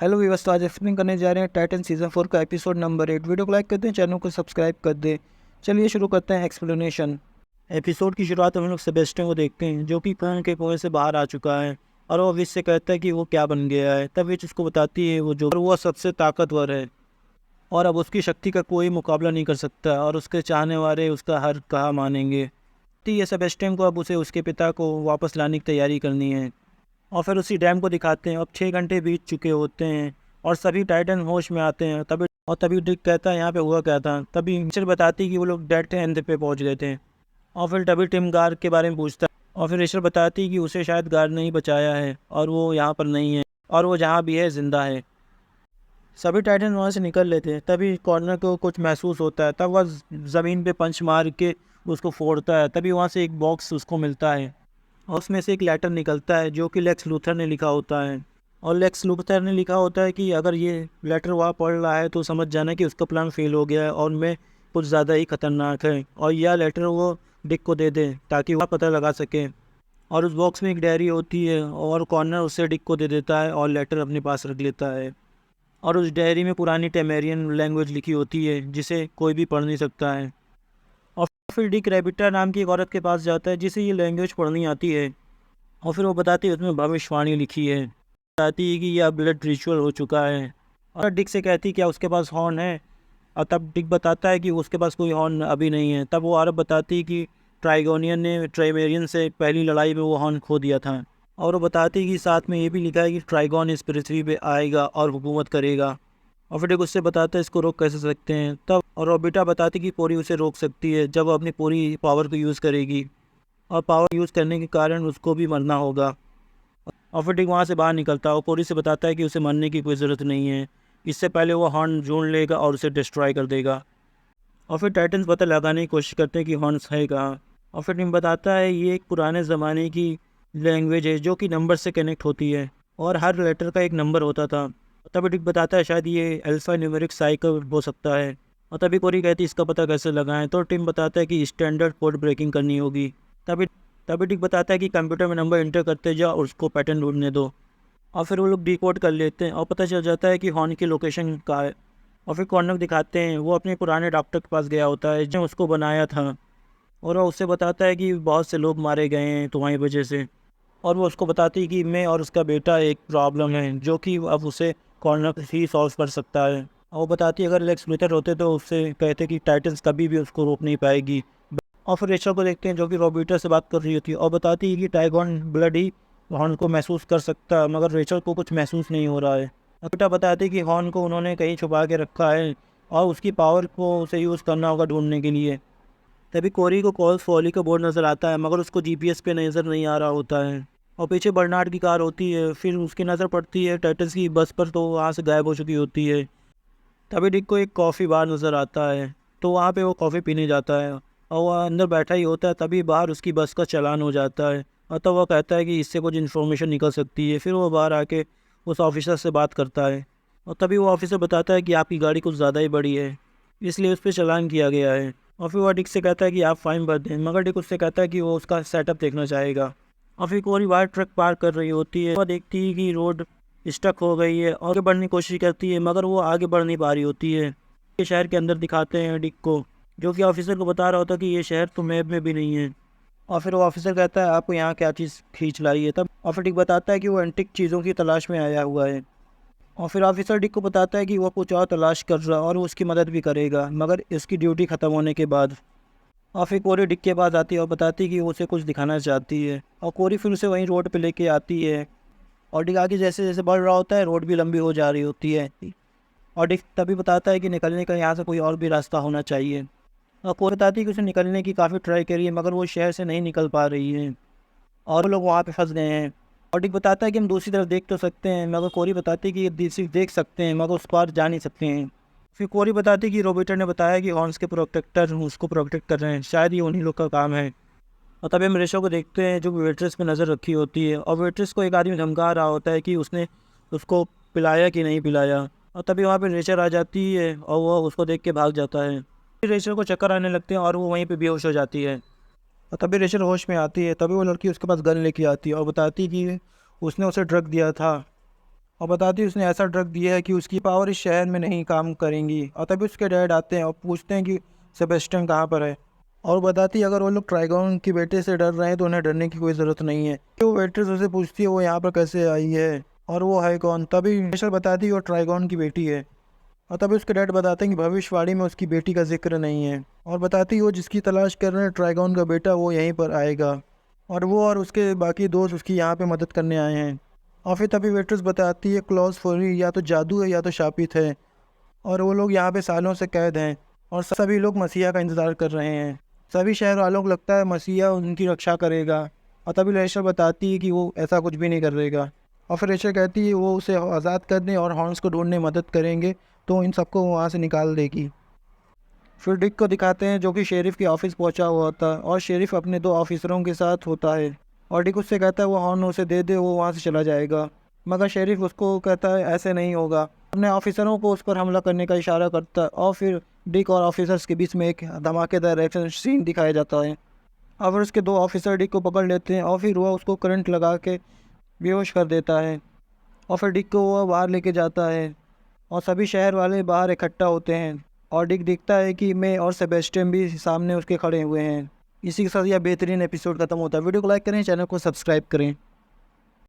Hello viewers, तो आज explain करने जा रहे हैं टाइटन सीज़न 4 का एपिसोड नंबर 8। वीडियो को लाइक कर दें, चैनल को सब्सक्राइब कर दें। चलिए शुरू करते हैं एक्सप्लेनेशन। एपिसोड की शुरुआत हम लोग सेबेस्टियन को देखते हैं, जो कि खून के कुएं से बाहर आ चुका है और वो विश से कहता है कि वो क्या बन गया है। तब विश उसको बताती है वो सबसे ताकतवर है और अब उसकी शक्ति का कोई मुकाबला नहीं कर सकता और उसके चाहने वाले उसका हर कहा मानेंगे। तो ये सेबेस्टियन को अब उसे उसके पिता को वापस लाने की तैयारी करनी है और फिर उसी डैम को दिखाते हैं। अब 6 घंटे बीत चुके होते हैं और सभी टाइटन होश में आते हैं। तभी डिक कहता है यहाँ पे हुआ क्या था। तभी मिचेल बताती है कि वो लोग डेड एंड पे पहुँच गए थे। और फिर तभी टिम गार के बारे में पूछता है और फिर रेचल बताती है कि उसे शायद गार ने ही बचाया है और वो यहाँ पर नहीं है और वो जहाँ भी है जिंदा है। सभी टाइटन वहाँ से निकल लेते हैं। तभी कॉर्नर को कुछ महसूस होता है, तब वह ज़मीन पे पंच मार के उसको फोड़ता है। तभी वहाँ से एक बॉक्स उसको मिलता है और उसमें से एक लेटर निकलता है जो कि लेक्स लूथर ने लिखा होता है। और लेक्स लूथर ने लिखा होता है कि अगर ये लेटर वहाँ पढ़ रहा है तो समझ जाना कि उसका प्लान फेल हो गया है और मैं कुछ ज़्यादा ही खतरनाक है, और यह लेटर वो डिक को दे दे ताकि वह पता लगा सके। और उस बॉक्स में एक डायरी होती है और कॉर्नर उसे डिक को दे देता है और लेटर अपने पास रख लेता है। और उस डायरी में पुरानी टेमेरियन लैंग्वेज लिखी होती है जिसे कोई भी पढ़ नहीं सकता है। और फिर डिक रेबिटा नाम की एक औरत के पास जाता है जिसे ये लैंग्वेज पढ़नी आती है और फिर वो बताती है उसमें भविष्यवाणी लिखी है। बताती है कि यह ब्लड रिचुअल हो चुका है और डिक से कहती है क्या उसके पास हॉर्न है। और तब डिक बताता है कि उसके पास कोई हॉर्न अभी नहीं है। तब वो औरत बताती है कि ट्राइगोनियन ने ट्राइमेरियन से पहली लड़ाई में वो हॉर्न खो दिया था। और वो बताती है कि साथ में ये भी लिखा है कि ट्राइगॉन इस पृथ्वी पे आएगा और हुकूमत करेगा। और फिर डिक उससे बताता है इसको रोक कैसे सकते हैं। तब और रोबिटा बताती कि पोरी उसे रोक सकती है जब वो अपनी पूरी पावर को यूज़ करेगी और पावर यूज़ करने के कारण उसको भी मरना होगा। और फिर डिक वहाँ से बाहर निकलता है और पोरी से बताता है कि उसे मरने की कोई ज़रूरत नहीं है, इससे पहले वो हॉर्न ढूंढ लेगा और उसे डिस्ट्रॉय कर देगा। और फिर टाइटन्स पता लगाने की कोशिश करते हैं कि हॉर्न्स है कहाँ। और फिर टिम बताता है ये एक पुराने ज़माने की लैंग्वेज है जो कि नंबर से कनेक्ट होती है और हर लेटर का एक नंबर होता था। तभी डिक बताता है शायद ये अल्फ़ा न्यूमेरिक साइकिल हो सकता है। और तभी कोरी कहती है इसका पता कैसे लगाएं। तो टिम बताता है कि स्टैंडर्ड कोड ब्रेकिंग करनी होगी। तभी तभी डिक बताता है कि कंप्यूटर में नंबर इंटर करते जाओ और उसको पैटर्न ढूंढने दो। और फिर वो लोग डिकोड कर लेते हैं और पता चल जाता है कि हॉर्न की लोकेशन कहाँ है। और फिर कॉर्नर दिखाते हैं वो अपने पुराने डॉक्टर के पास गया होता है जो उसको बनाया था और वो उससे बताता है कि बहुत से लोग मारे गए हैं तुम्हारी वजह से। और वो उसको बताती है कि मैं और उसका बेटा एक प्रॉब्लम है जो कि अब उसे कॉर्नर ही सॉल्व कर सकता है। और वो बताती है अगर लेक्स लूथर होते तो उससे कहते कि टाइटन्स कभी भी उसको रोक नहीं पाएगी। और फिर रेचल को देखते हैं जो कि रॉबिटा से बात कर रही होती है और बताती है कि टाइगॉन ब्लड ही हॉर्न को महसूस कर सकता है, मगर रेचल को कुछ महसूस नहीं हो रहा है। रॉबिटा बताती है कि हॉर्न को उन्होंने कहीं छुपा के रखा है और उसकी पावर को उसे यूज़ करना होगा ढूंढने के लिए। तभी कोरी को कॉल्स फॉली का बोर्ड नज़र आता है मगर उसको जीपीएस पे नज़र नहीं आ रहा होता है। और पीछे बर्नार्ड की कार होती है। फिर उसकी नज़र पड़ती है टाइटन्स की बस पर, तो वहाँ से गायब हो चुकी होती है। तभी डिक को एक कॉफ़ी बार नज़र आता है तो वहाँ पे वो कॉफ़ी पीने जाता है और वह अंदर बैठा ही होता है। तभी बाहर उसकी बस का चालान हो जाता है और तब वह कहता है कि इससे कुछ इन्फॉर्मेशन निकल सकती है। फिर वो बाहर आके उस ऑफिसर से बात करता है और तभी वो ऑफिसर बताता है कि आपकी गाड़ी कुछ ज़्यादा ही बड़ी है इसलिए उस पर चालान किया गया है। और फिर वह डिक से कहता है कि आप फाइन भर दें, मगर डिक उससे कहता है कि वो उसका सेटअप देखना चाहेगा। और फिर कोरी बाहर ट्रक पार कर रही होती है। वह देखती है कि रोड स्टक हो गई है और आगे बढ़ने की कोशिश करती है मगर वो आगे बढ़ नहीं पा रही होती है। ये शहर के अंदर दिखाते हैं डिक को जो कि ऑफिसर को बता रहा होता है कि ये शहर तो मैप में भी नहीं है। और फिर वो ऑफिसर कहता है आपको यहाँ क्या चीज़ खींच लाई है। तब और फिर डिक बताता है कि वो एंटिक चीज़ों की तलाश में आया हुआ है। और फिर ऑफिसर डिक को बताता है कि वो कुछ और तलाश कर रहा है और वो उसकी मदद भी करेगा मगर इसकी ड्यूटी ख़त्म होने के बाद। और फिर कोरी डिक के पास आती है और बताती है कि वो उसे कुछ दिखाना चाहती है और कोरी फिर उसे वहीं रोड पे लेके आती है। और डिक आगे जैसे जैसे बढ़ रहा होता है रोड भी लंबी हो जा रही होती है। और डिक तभी बताता है कि निकलने का यहाँ से कोई और भी रास्ता होना चाहिए। और कोरी बताती है कि उसे निकलने की काफ़ी ट्राई करी है मगर वो शहर से नहीं निकल पा रही है और वो लोग वहाँ पे फंस गए हैं। और डिक बताता है कि हम दूसरी तरफ देख तो सकते हैं मगर कोरी बताती है कि ये दूसरी देख सकते हैं मगर उस पार जा नहीं सकते हैं। फिर कोरी बताती है कि रोबोटर ने बताया कि हॉर्न्स के प्रोटेक्टर उसको प्रोटेक्ट कर रहे हैं, शायद ये उन्हीं लोग का काम है। और तभी हम रेशो को देखते हैं जो वेट्रेस पे नज़र रखी होती है और वेट्रेस को एक आदमी धमका रहा होता है कि उसने उसको पिलाया कि नहीं पिलाया। और तभी वहाँ पे रेचल आ जाती है और वह उसको देख के भाग जाता है। फिर रेचल को चक्कर आने लगते हैं और वो वहीं पे बेहोश हो जाती है। और तभी रेचल होश में आती है। तभी वो लड़की उसके पास गन लेके आती है और बताती है कि उसने उसे ड्रग दिया था और बताती है उसने ऐसा ड्रग दिया है कि उसकी पावर इस शहर में नहीं काम करेंगी। और तभी उसके डैड आते हैं और पूछते हैं कि सेबेस्टियन कहाँ पर है। और बताती है अगर वो लोग ट्राइगन के बेटे से डर रहे हैं तो उन्हें डरने की कोई ज़रूरत नहीं है। तो वो वेट्रेस उसे पूछती है वो यहाँ पर कैसे आई है और वो है कौन। तभी रेचल बताती है वो ट्राइगन की बेटी है। और तभी उसके डैड बताते हैं कि भविष्यवाणी में उसकी बेटी का जिक्र नहीं है। और बताती है वो जिसकी तलाश कर रहे हैं ट्राइगन का बेटा वो यहीं पर आएगा और वो और उसके बाकी दोस्त उसकी यहाँ पे मदद करने आए हैं। और फिर तभी वेट्रेस बताती है क्लॉज फोरी या तो जादू है या तो शापित है और वो लोग यहाँ पे सालों से कैद हैं और सभी लोग मसीहा का इंतज़ार कर रहे हैं। सभी शहर वालों को लगता है मसीहा उनकी रक्षा करेगा। और तभी रेचल बताती है कि वो ऐसा कुछ भी नहीं करेगा। और फिर रेचल कहती है वो उसे आज़ाद करने और हॉर्न्स को ढूंढने में मदद करेंगे तो इन सबको वहाँ से निकाल देगी। फिर डिक को दिखाते हैं जो कि शेरिफ के ऑफिस पहुंचा हुआ होता है और शेरिफ अपने 2 ऑफिसरों के साथ होता है। और डिक उससे कहता है वो हॉर्न उसे दे दे वो वहाँ से चला जाएगा। मगर शेरिफ उसको कहता है ऐसे नहीं होगा। अपने ऑफिसरों को उस पर हमला करने का इशारा करता है और फिर डिक और ऑफिसर्स के बीच में एक धमाकेदार एक्शन सीन दिखाया जाता है। और फिर उसके 2 ऑफिसर डिक को पकड़ लेते हैं और फिर वह उसको करंट लगा के बेहोश कर देता है। और फिर डिक को वह बाहर लेके जाता है और सभी शहर वाले बाहर इकट्ठा होते हैं। और डिक दिखता है कि मैं और सेबेस्टियन भी सामने उसके खड़े हुए हैं। इसी के साथ यह बेहतरीन एपिसोड खत्म होता है। वीडियो को लाइक करें, चैनल को सब्सक्राइब करें।